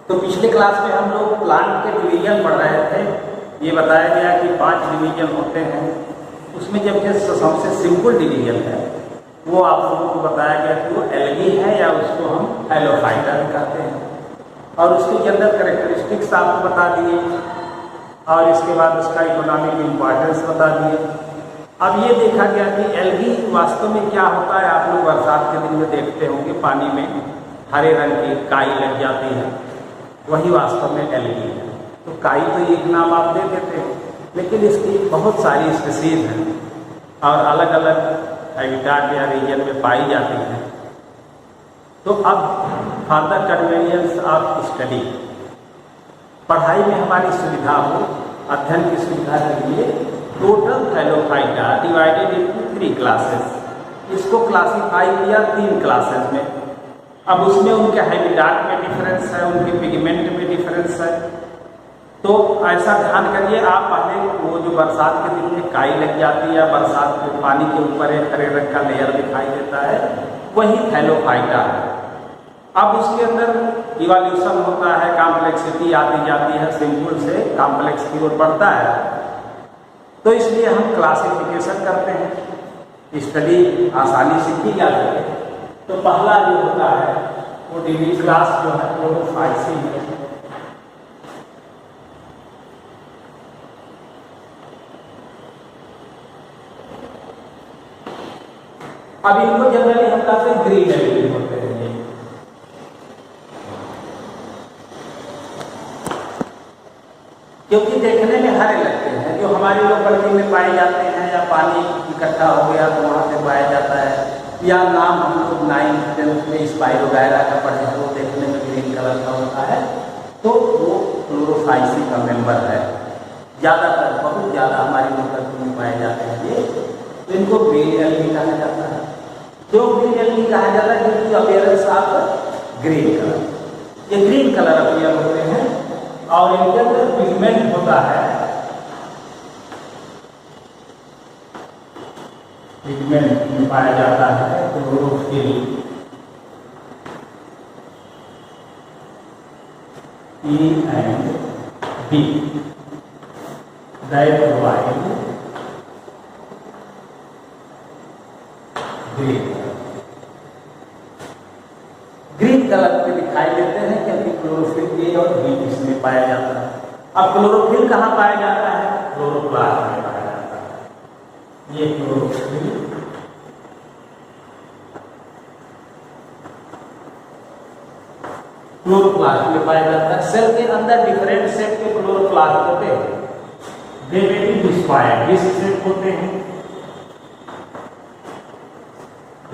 तो पिछले क्लास में हम लोग प्लांट के डिवीजन पढ़ रहे थे। ये बताया गया कि 5 डिवीजन होते हैं। उसमें जब सबसे सिंपल डिवीजन है वो आप लोगों को बताया गया कि वो एल्गी है या उसको हम हेलोफाइटा भी कहते हैं, और उसके जनरल कैरेक्टरिस्टिक्स आपको बता दिए और इसके बाद उसका इकोनॉमिक इम्पोर्टेंस बता दिए। अब ये देखा गया कि एल्गी वास्तव में क्या होता है। आप लोग बरसात के दिन में देखते होंगे पानी में हरे रंग की काई लग जाती है, वही वास्तव में एल्गी है। तो काई तो एक नाम आप दे देते हैं, लेकिन इसकी बहुत सारी स्पीशीज हैं और अलग अलग हैबिटेट या रीजन में पाई जाती हैं। तो अब फर्दर कन्वीनियंस ऑफ स्टडी, पढ़ाई में हमारी सुविधा हो, अध्ययन की सुविधा के लिए टोटल हेलोफाइटा डिवाइडेड इनटू 3 क्लासेस। इसको क्लासीफाई किया 3 क्लासेस में। अब उसमें उनके हैबिटेट में डिफरेंस है, उनके पिगमेंट में डिफरेंस है। तो ऐसा ध्यान करिए आप, पहले वो जो बरसात के दिन में काई लग जाती है, बरसात के पानी के ऊपर एक हरे रंग का लेयर दिखाई देता है, वही हेलोफाइटा है। अब उसके अंदर इवोल्यूशन होता है, कॉम्प्लेक्सिटी आती जाती है, सिंपल से कॉम्प्लेक्स की ओर बढ़ता है। तो इसलिए हम क्लासिफिकेशन करते हैं, स्टडी आसानी से की जा सके। तो पहला जो होता है वो डिग्री क्लास जो है क्लोरोफाइसी है। अब इनको जनरली हम कहते हैं ग्रीन एल्गी होते हैं। ये क्योंकि देखने में हरे लगते हैं, जो हमारी लोकलिटी में पाए जाते हैं या पानी इकट्ठा हो गया तो वहाँ से पाया जाता है, या नाम हम लोग 9th 10th में स्पाइरोगायरा का पढ़े हैं, वो देखने में ग्रीन कलर का होता है, तो वो क्लोरोफाइसी का मेंबर है। ज़्यादातर बहुत ज़्यादा हमारी लोकलिटी में पाए जाते हैं ये, तो इनको ग्रीन एल्गी कहा जाता है। क्यों ग्रीन एल्गी कहा जाता है? क्योंकि अपीयरेंस ऑफ ग्रीन कलर, ये ग्रीन कलर अपीयर होते हैं और इनके अंदर पिगमेंट होता है, पिगमेंट में पाया जाता है chlorophyll, E and D, that provide green colour के दिखाई देते हैं क्योंकि क्लोरोफिल ए और बी इसमें पाया जाता है। अब क्लोरोफिल कहाँ पाया जाता है? क्लोरोप्लास्ट में पाया जाता है। ये क्लोरोफिल क्लोरोप्लास्ट में पाया जाता है। सेल के अंदर डिफरेंट शेप के क्लोरोप्लास्ट होते हैं, दे मे बी डिस्क्वायर, डिस्क शेप होते हैं,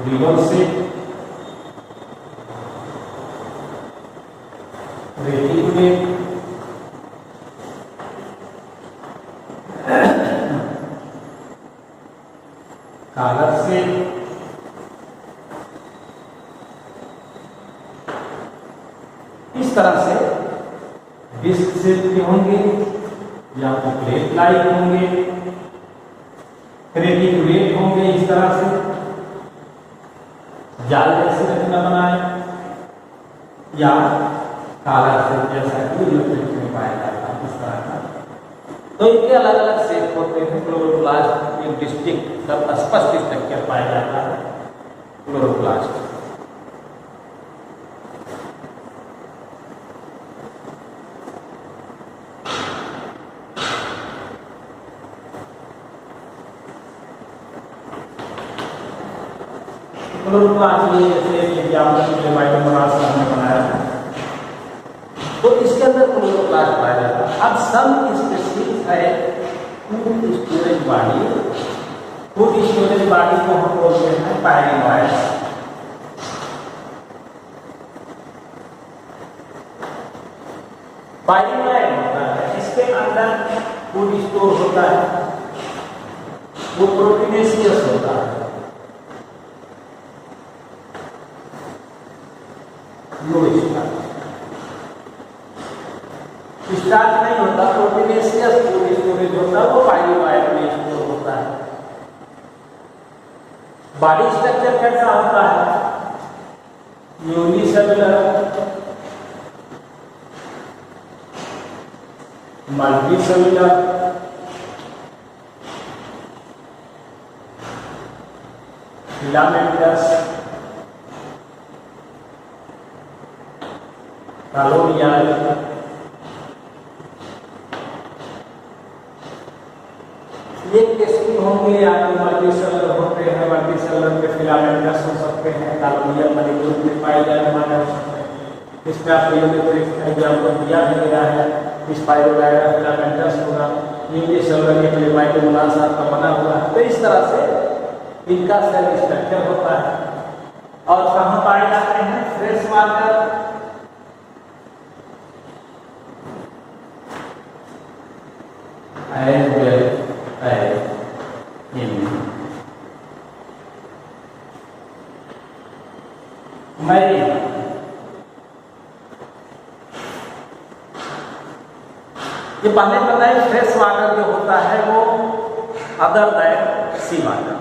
रिवर शेप, रेटिकुलेट, कॉलर शेप, इस तरह से डिस्क शेप के होंगे या तो प्लेट लाइक होंगे, रेटिकुलेट होंगे, इस तरह से जाल जैसे रचना बनाए, या काला शेप जैसा कि में पाया जाता है इस तरह का। तो इनके अलग अलग शेप होते हैं। क्लोरोप्लास्ट एक डिस्टिंक्ट सब स्पष्ट स्ट्रक्चर पाया जाता है क्लोरोप्लास्ट। क्लोरोप्लास्ट ये जैसे एग्जाम्पल के माइटोमोनास हमने बनाया है, तो इसके अंदर क्लोरोप्लास्ट पाया जाता है। अब सम स्पीशीज है food storage body, food storage body को हम बोलते हैं पायरिनोइड्स। पायरिनोइड होता है, इसके अंदर फूड स्टोर होता है, वो प्रोटीनेशियस होता है। स्टार्च नहीं होता, प्रोटीनेशियस फूड स्टोरेज होता है, वो पायरिनोइड में स्टोर होता है। बॉडी स्ट्रक्चर कैसा होता है? Unicellular, multi cellular, filamentous, colonial, ये किसकी होंगे? आपके मल्टीसेलुलर होते हैं, मल्टीसेलुलर के फिलामेंटस हो सकते हैं, कॉलोनियल मॉलिक्यूल में पाए जाने वाले हो सकते हैं। इसमें आपको एग्जाम्पल दिया भी गया है, स्पाइरोगाइरा फिलामेंटस होगा, यूनिसेलुलर ये माइटोमोनास का बना हुआ है। तो इस तरह से इनका सेल स्ट्रक्चर होता है। और कहाँ पाए जाते हैं? Fresh water, as well as in marine। ये पहले बताए फ्रेश वाटर जो होता है वो अदर दैन सी वाटर,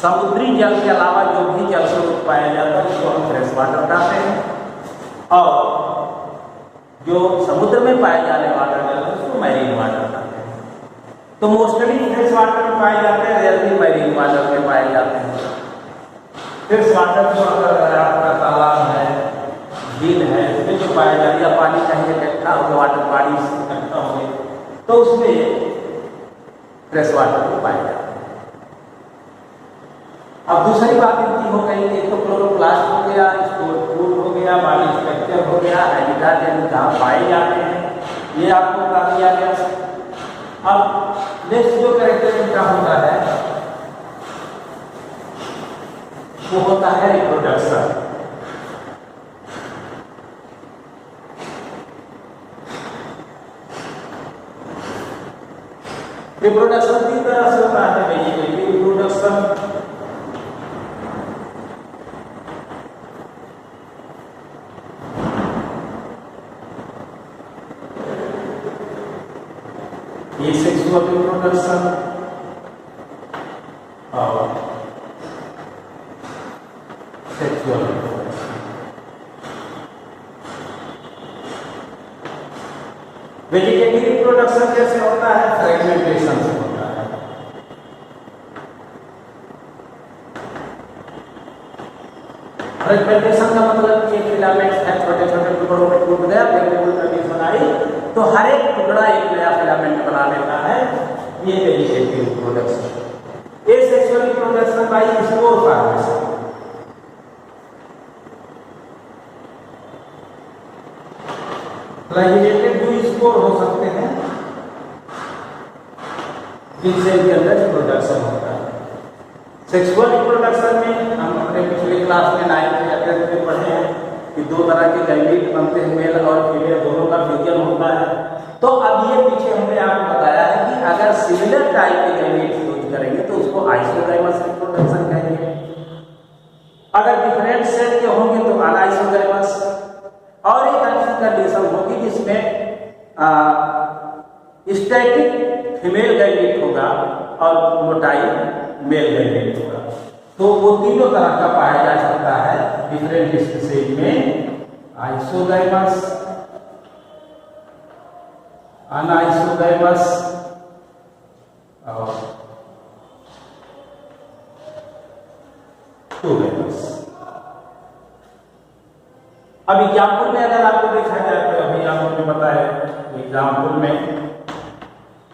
समुद्री जल के अलावा जो भी जल स्रोत पाया जाता है उसको हम फ्रेश वाटर कहते हैं। और जो समुद्र में पाए जाने वाला जल है उसको मैरीन वाटर कहते हैं। तो मोस्टली फ्रेश वाटर में पाए जाते हैं, रेयरली मैरीन वाटर में पाए जाते हैं। फ्रेश वाटर जो अगर आपका तालाब है, झील है, उसमें जो पाया जाता है, या पानी कहीं इकट्ठा हो, वाटर बॉडी इकट्ठा हो गए तो उसमें फ्रेश वाटर को पाए जाते हैं। अब दूसरी बात इनकी हो गई, एक तो क्लोरोप्लास्ट हो गया, स्टोर हो गया, बॉडी स्ट्रक्चर हो गया, हाइड्रोजन जहाँ पाए जाते हैं, ये आपको बता दिया गया। अब नेक्स्ट जो कैरेक्टर इनका होता है वो होता है रिप्रोडक्शन। रिप्रोडक्शन तीन तरह से होता है, वेजिटेटिव रिप्रोडक्शन, सेक्सुअल रिप्रोडक्शन और सेक्सुअल रिप्रोडक्शन। वेजिटेटिव रिप्रोडक्शन कैसे होता है? फ्रेगमेंटेशन से होता है। फ्रेगमेंटेशन का मतलब ये फिलामेंट्स है, छोटे छोटे टुकड़ों में टूट गया, वेजिटेबल कंडीशन आई तो हर एक टुकड़ा एक नया फिलामेंट बना लेता है, ये vegetative reproduction. Asexual reproduction by spore formation. Flagellated जो स्पोर हो सकते हैं जिनसे इनके अंदर रिप्रोडक्शन होता है। सेक्सुअल रिप्रोडक्शन में हम अपने पिछले क्लास में 9th या 10th में पढ़े हैं कि दो तरह के गैमीट बनते हैं, मेल और फीमेल दोनों का फ्यूजन होता है। तो अब ये पीछे हमने आपको बताया है कि अगर सिमिलर टाइप के गैमीट यूज करेंगे तो उसको आइसोगैमस रिप्रोडक्शन कहेंगे, अगर डिफरेंट सेट के होंगे तो अनआइसोगैमस। और एक ऐसी कंडीशन होगी जिसमें स्टैटिक फीमेल गैमीट होगा और मोटाई मेल गैमीट होगा। तो वो तीनों तरह का पाया जा सकता है डिफरेंट स्पीशीज में, आइसोगैमस, अनआइसोगैमस और टूगैमस। अब एग्जाम्पल में अगर आपको देखा जाए तो अभी आपको बताया एग्जाम्पल में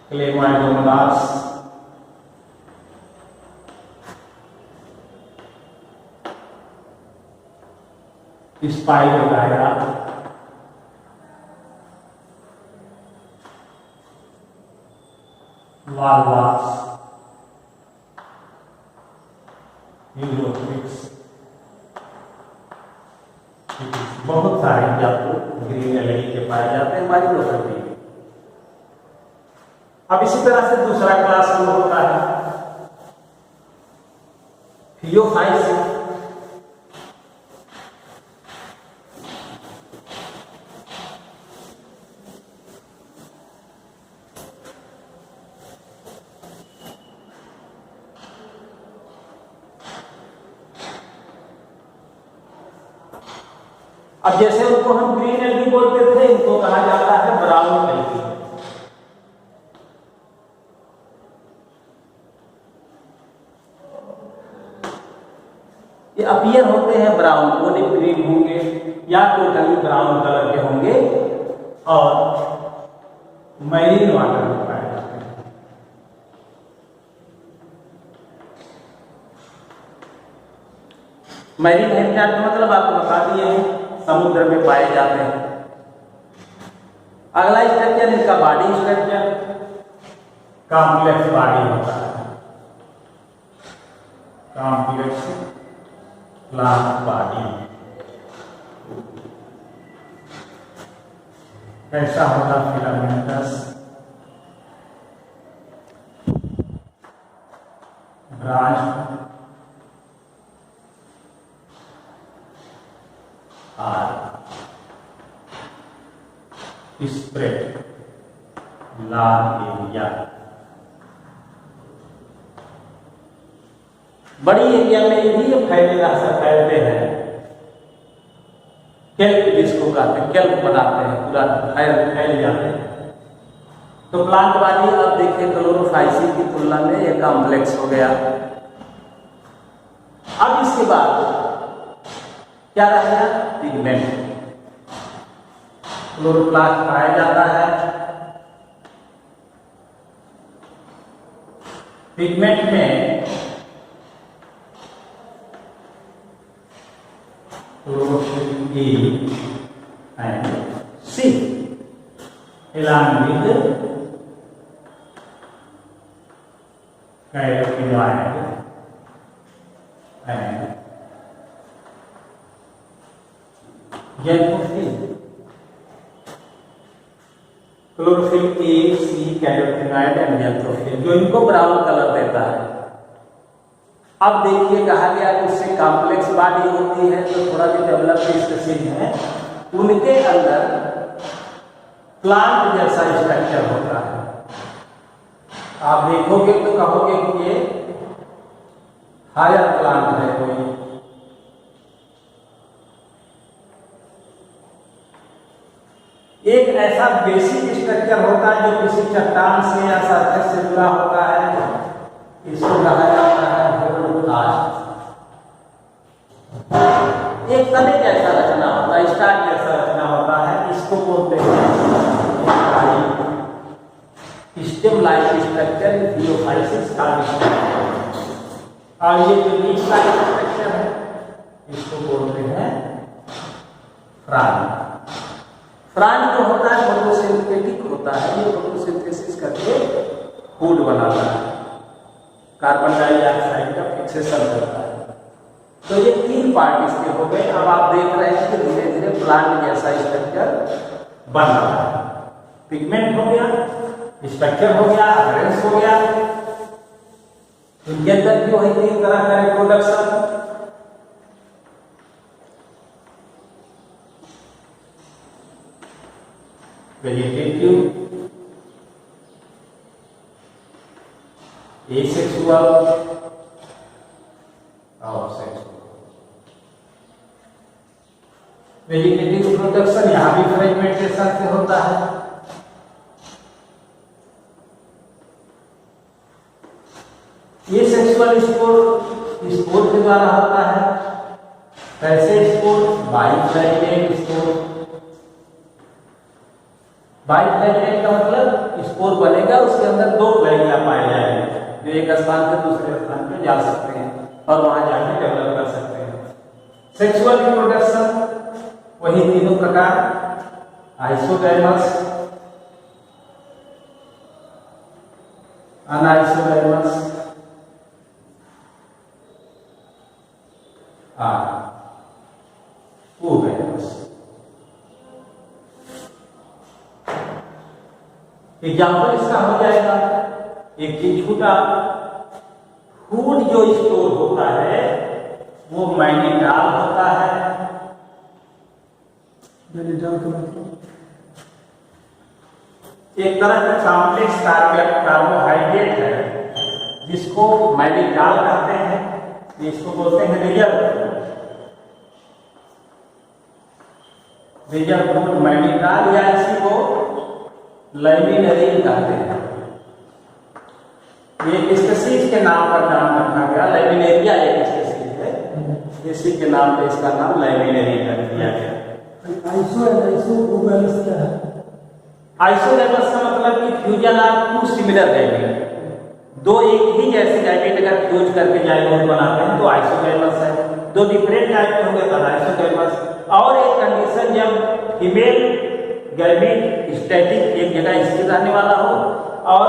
क्लेमाइडोमोनास, स्पाइरोगाइरा, वाल्वास, यूरोट्रिक्स, बहुत सारे आपको ग्रीन एलईडी के पाए जाते हैं हमारी लोकल में। अब इसी तरह से दूसरा क्लास शुरू होता है थियोफाइट। अब जैसे उनको हम ग्रीन एल्गी बोलते थे, इनको कहा जाता है ब्राउन एल्गी। या टोटली ब्राउन कलर के होंगे और मैरीन वाटर में पाए जाते हैं। मैरीन हैबिटेट का मतलब आपको बता दिए हैं, समुद्र में पाए जाते हैं। अगला स्ट्रक्चर इसका बॉडी स्ट्रक्चर, कॉम्प्लेक्स बॉडी होता है, कॉम्प्लेक्स प्लांट बॉडी। कैसा होगा फिलामेंटस, ब्रांच और स्प्रेड लार्ज एरिया। बड़ी एरिया में भी ये फैलते हैं। केल्प जिसको कहते हैं, केल्प बनाते हैं, पूरा फैल जाते हैं। तो प्लांट बॉडी अब देखिए क्लोरोफाइसी की तुलना में ये कॉम्प्लेक्स हो गया। अब इसके बाद क्या रहेगा, पिगमेंट। क्लोरोप्लास्ट पाया जाता है। पिगमेंट में chlorophyll A and C along with carotenoid and xanthophyll। Chlorophyll A, C, carotenoid and xanthophyll जो इनको ब्राउन कलर देता है। अब देखिए कहा गया कि उससे कॉम्प्लेक्स बॉडी होती है, तो थोड़ा जो डेवलप्ड स्पीशीज है उनके अंदर प्लांट जैसा स्ट्रक्चर होता है। आप देखोगे तो कहोगे कि ये हायर प्लांट है कोई। एक ऐसा बेसिक स्ट्रक्चर होता है जो किसी चट्टान से या सरफेस से जुड़ा होता है, इसको कहा जाता है होल्डकास्ट। एक तने जैसा रचना होता है, स्टार्ट जैसा रचना होता है, इसको बोलते हैं स्टेम लाइक स्ट्रक्चर, जियोफाइसिस का स्ट्रक्चर। और ये जो लीफ का स्ट्रक्चर है इसको बोलते हैं फ्रांज। फ्रांज जो होता है फोटोसिंथेटिक होता है, ये फोटोसिंथेसिस करके फूड बनाता है, कार्बन डाइऑक्साइड का फिक्सेशन करता है। तो ये तीन पार्ट इसके हो गए। अब आप देख रहे हैं कि धीरे धीरे प्लांट जैसा स्ट्रक्चर बन रहा है। पिगमेंट हो गया, स्ट्रक्चर हो गया, अरेंज हो गया। इनके अंदर जो है तीन तरह का रिप्रोडक्शन, वेजिटेटिव, एसेक्सुअल और सेक्सुअल। वेजिटेटिव रिप्रोडक्शन यहां भी फ्रेगमेंटेशन से होता है। एसेक्सुअल स्पोर के द्वारा होता है। कैसे स्पोर? बाइफ्लैगेलेट स्पोर। बाइफ्लैगेलेट का मतलब स्पोर बनेगा, उसके अंदर दो फ्लैगिया पाए जाएंगे जो एक स्थान से दूसरे स्थान पे जा सकते हैं और वहां जाके डेवलप कर सकते हैं। सेक्सुअल रिप्रोडक्शन वही तीनों प्रकार, आइसोगैमस, अनआइसोगैमस ओगैमस। एग्जाम्पल इसका हो जाएगा, एक चीज छूटा, फूड जो स्टोर होता है वो मैग्नीटाल होता है। मैग्नीटाल का मतलब एक तरह का कॉम्प्लेक्स कार्बोहाइड्रेट है जिसको मैग्नीटाल कहते हैं, इसको बोलते हैं रिजर्व फूड मैग्नीटाल, या इसी को लैमिनेरिन कहते हैं। ये स्पीशीज के नाम पर नाम रखा गया, लैमिनेरिया एक स्पीशीज है, इसी के नाम पे इसका नाम लैमिनेरिन रख दिया गया। आइसोगैमस क्या है? आइसोगैमस का मतलब कि fusion of two similar gamete, दो एक ही जैसे गैमेट अगर फ्यूज करके जाइगोट बनाते हैं तो आइसोगैमस है। दो डिफरेंट टाइप के होंगे तब आइसोगैमस। और एक कंडीशन जब फीमेल गैमेट स्टैटिक एक जगह स्थिर रहने वाला हो और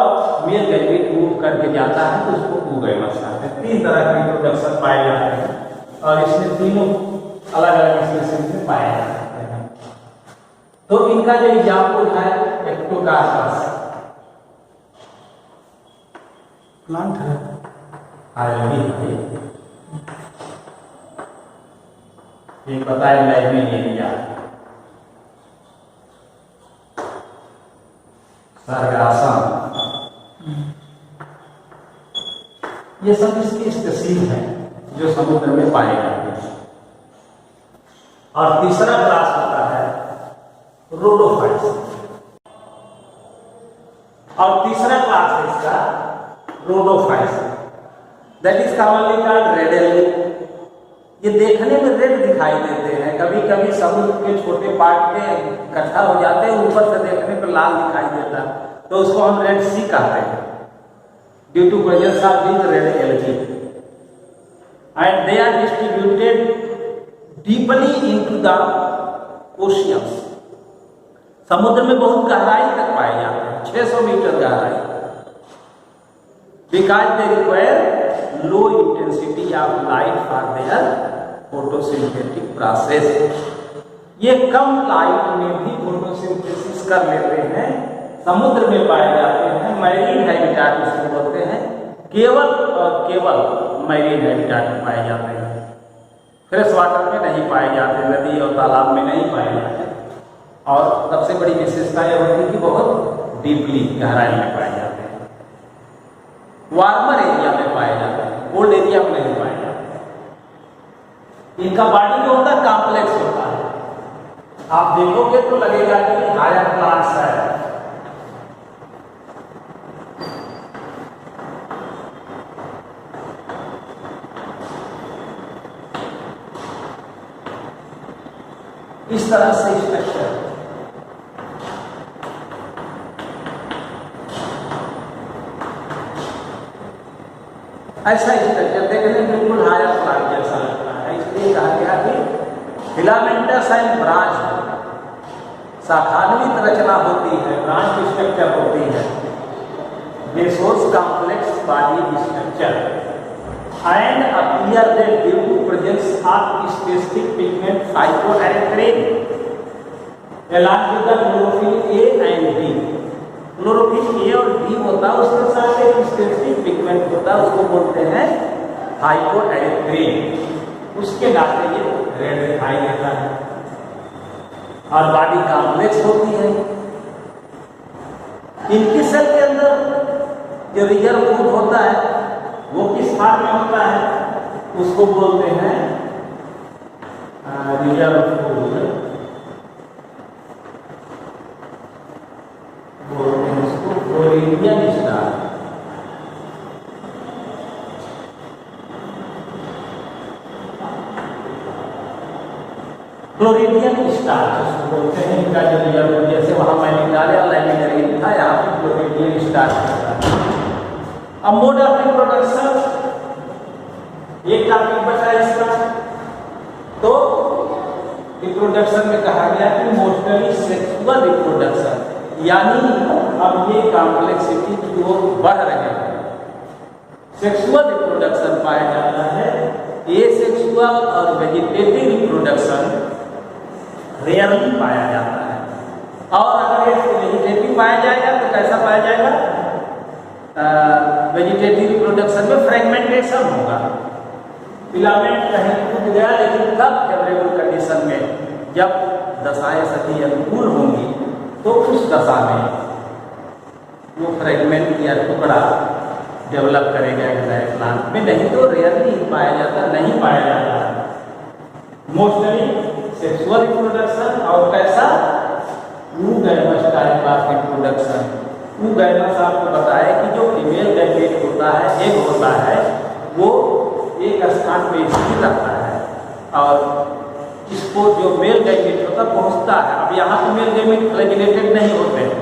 मेल गैमेट मूव करके जाता है तो उसको oogamous कहते हैं। तीन तरह के रिप्रोडक्शन पाए जाते हैं और इसमें तीनों अलग अलग स्पेसीज में पाए जाते हैं। तो इनका जो एग्जाम्पल है एक्टोकार्पस प्लांट है। ये पता है लाइब्रेरिया, सरगासन, ये सब इसकी स्पेसीज हैं जो समुद्र में पाए जाते हैं। और तीसरा क्लास होता है रोडोफाइट्स, और तीसरा क्लास है इसका rhodophytes, that is commonly called red algae. ये देखने में रेड दिखाई देते हैं, कभी कभी समुद्र के छोटे पार्ट के इकट्ठा हो जाते हैं, ऊपर से देखने पर लाल दिखाई देता है तो उसको हम रेड सी कहते हैं, due to presence of this red algae and they are distributed deeply into the oceans. समुद्र में बहुत गहराई तक पाए जाते हैं, 600 मीटर गहराई, because they require low intensity of light for their photosynthetic process. ये कम लाइट में भी फोटोसिंथेसिस कर लेते हैं, समुद्र में पाए जाते हैं, मैरीन हैबिटाट उसको बोलते हैं, केवल और केवल मैरीन हैबिटाट में पाए जाते हैं, फ्रेश वाटर में नहीं पाए जाते, नदी और तालाब में नहीं पाए जाते। और सबसे बड़ी विशेषता यह होती है कि बहुत डीपली गहराई में पाए जाते हैं, वार्मर एरिया में पाए जाते हैं, कोल्ड एरिया में नहीं पाए जाते। इनका बॉडी जो होता है कॉम्प्लेक्स होता है, आप देखोगे तो लगेगा कि हायर क्लास है। इस तरह से स्ट्रक्चर ऐसा स्ट्रक्चर देखने में बिल्कुल हायर प्लांट जैसा लगता है, इसलिए कहा गया कि फिलामेंटस एंड ब्रांच, शाखान्वित रचना होती है, ब्रांच स्ट्रक्चर होती है, because complex body structure and appear that due to presence of specific pigment phycoerythrin along with the chlorophyll A and D। Chlorophyll A और डी होता है, उसके साथ एक स्पेसिफिक पिगमेंट होता है, उसको बोलते हैं फाइटोएरिथ्रिन, उसके नाते ये रेड दिखाई देता है। और बॉडी कॉम्प्लेक्स होती है। इनकी सेल के अंदर जो रिजर्व फूड होता है वो किस फॉर्म में होता है, उसको बोलते हैं रिजर्व फूड, बोलते हैं उसको फ्लोरिडियन स्टार। फ्लोरिडियन स्टार जिसको बोलते हैं, इनका जो रिजर्व, जैसे वहां मैंने डाला लैमिनरीन था, यहाँ पे फ्लोरिडियन स्टार होता है। अब मोड ऑफ रिप्रोडक्शन एक टॉपिक बचा इसका, तो रिप्रोडक्शन में कहा गया कि मोस्टली सेक्सुअल रिप्रोडक्शन, यानी अब ये कॉम्प्लेक्सिटी की ओर बढ़ रहे हैं, सेक्सुअल रिप्रोडक्शन पाया जाता है। एसेक्सुअल और वेजिटेटिव रिप्रोडक्शन रेयरली पाया जाता है। और अगर वेजिटेटिव पाया जाएगा तो कैसा पाया जाएगा, वेजिटेटिव रिप्रोडक्शन में फ्रेगमेंटेशन होगा, फिलामेंट कहीं टूट गया, लेकिन तब फेवरेबल कंडीशन में जब दशाएं सभी अनुकूल होंगी तो उस दशा में वो फ्रेगमेंट या टुकड़ा डेवलप करेगा एक प्लांट में, नहीं तो रेयरली पाया जाता, नहीं पाया जाता। मोस्टली सेक्सुअल रिप्रोडक्शन और कैसा oogamous type of reproduction. oogamous आपको बताया कि जो फीमेल गैमेट होता है, एग होता है, वो एक स्थान पे स्थिर रहता है और उसको जो मेल गैमेट होता पहुँचता है। अब यहाँ पे मेल गैमेट फ्लैजिलेटेड नहीं होते हैं,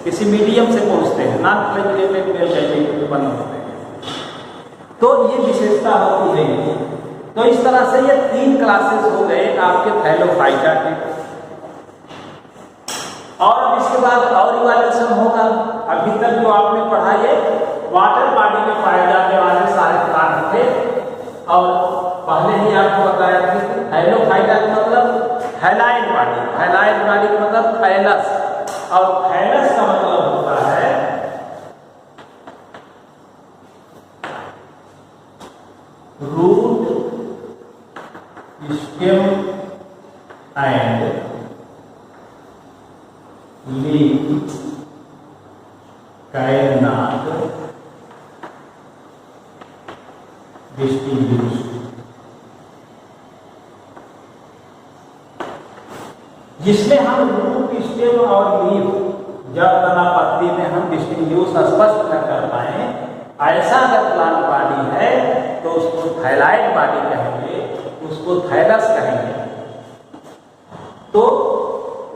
किसी मीडियम से पहुँचते हैं, नॉन फ्लैजिलेटेड मेल गैमेट उत्पन्न होते हैं। तो ये विशेषता होती है। तो इस तरह से ये 3 क्लासेस हो गए आपके थैलोफाइटा के। और अब इसके बाद और इवोल्यूशन होगा। अभी तक जो आपने पढ़ा ये वाटर बॉडी में पाए जाने वाले सारे प्लांट थे, और पहले ही आपको बताया था कि थैलोफाइटा का मतलब थैलाइड बॉडी, थैलाइड बॉडी का मतलब थैलस, और थैलस का मतलब होता है रूट, स्टेम एंड लीफ, कायनात, डिस्ट्रीब्यूशन। जिसमें हम रूट, स्टेम और लीफ, जड़, तना, पत्ती में हम डिस्टिंग्विश स्पष्ट न कर पाए, ऐसा अगर प्लांट बॉडी है तो उसको थैलाइड बॉडी कहेंगे, उसको थैलस कहेंगे। तो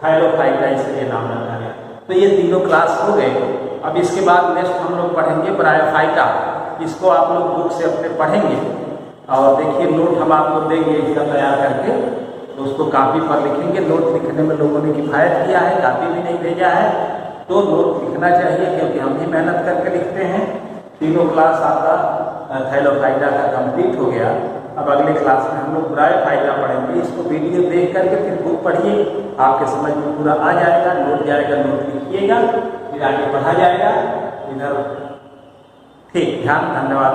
थैलोफाइटा इसलिए नाम रखा गया। तो ये तीनों क्लास हो गए। अब इसके बाद नेक्स्ट हम लोग पढ़ेंगे ब्रायोफाइटा। इसको आप लोग बुक से अपने पढ़ेंगे, और देखिए नोट हम आपको देंगे इसका तैयार करके, तो उसको कॉपी पर लिखेंगे। नोट लिखने में लोगों ने किफ़ायत किया है, कॉपी भी नहीं भेजा है, तो नोट लिखना चाहिए, क्योंकि हम भी मेहनत करके लिखते हैं। तीनों क्लास आपका थैलोफाइटा का कंप्लीट हो गया। अब अगले क्लास में हम लोग ब्रायोफाइटा पढ़ेंगे। इसको वीडियो देख करके फिर बुक पढ़िए, आपके समझ में पूरा आ जाएगा। नोट जाएगा, नोट लिखिएगा, फिर आगे पढ़ा जाएगा। इधर ठीक, ध्यान, धन्यवाद।